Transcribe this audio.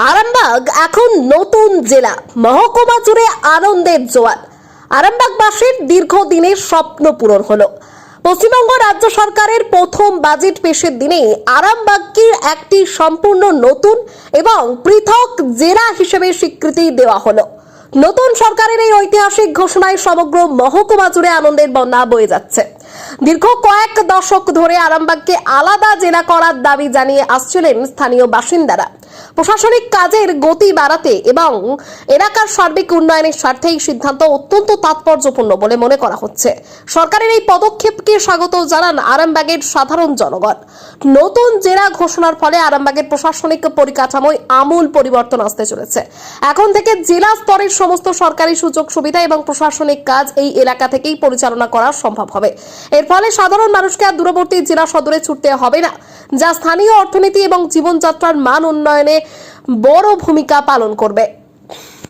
আরামবাগ এখন নতুন জেলা, মহকুমা জুড়ে আনন্দের জোয়ার। আরামবাগবাসীর দীর্ঘদিনের স্বপ্ন পূরণ হলো। পশ্চিমবঙ্গ রাজ্য সরকারের প্রথম বাজেট পেশের দিনে আরামবাগকে একটি সম্পূর্ণ নতুন এবং পৃথক জেলা হিসেবে স্বীকৃতি দেওয়া হলো। নতুন সরকারের এই ঐতিহাসিক ঘোষণায় সমগ্র মহকুমা জুড়ে আনন্দের বন্যা বয়ে যাচ্ছে। দীর্ঘ কয়েক দশক ধরে আরামবাগকে আলাদা জেলা করার দাবি জানিয়ে আসছিলেন স্থানীয় বাসিন্দারা। প্রশাসনিক কাজের গতি বাড়াতে এবং এলাকার সার্বিক উন্নয়নের স্বার্থে এই সিদ্ধান্ত অত্যন্ত তাৎপর্যপূর্ণ বলে মনে করা হচ্ছে। সরকারের এই পদক্ষেপকে স্বাগত জানান আরামবাগের সাধারণ জনগণ। নতুন জেলা ঘোষণার ফলে আরামবাগের প্রশাসনিক পরিকাঠামোয় আমূল পরিবর্তন আসতে চলেছে। এখন থেকে জেলা স্তরের সমস্ত সরকারি সুযোগ সুবিধা এবং প্রশাসনিক কাজ এই এলাকা থেকেই পরিচালনা করা সম্ভব হবে। এর ফলে সাধারণ মানুষকে আর দূরবর্তী জেলা সদরে ছুটতে হবে না, যা স্থানীয় অর্থনীতি এবং জীবনযাত্রার মান উন্নয়নে বড় ভূমিকা পালন করবে।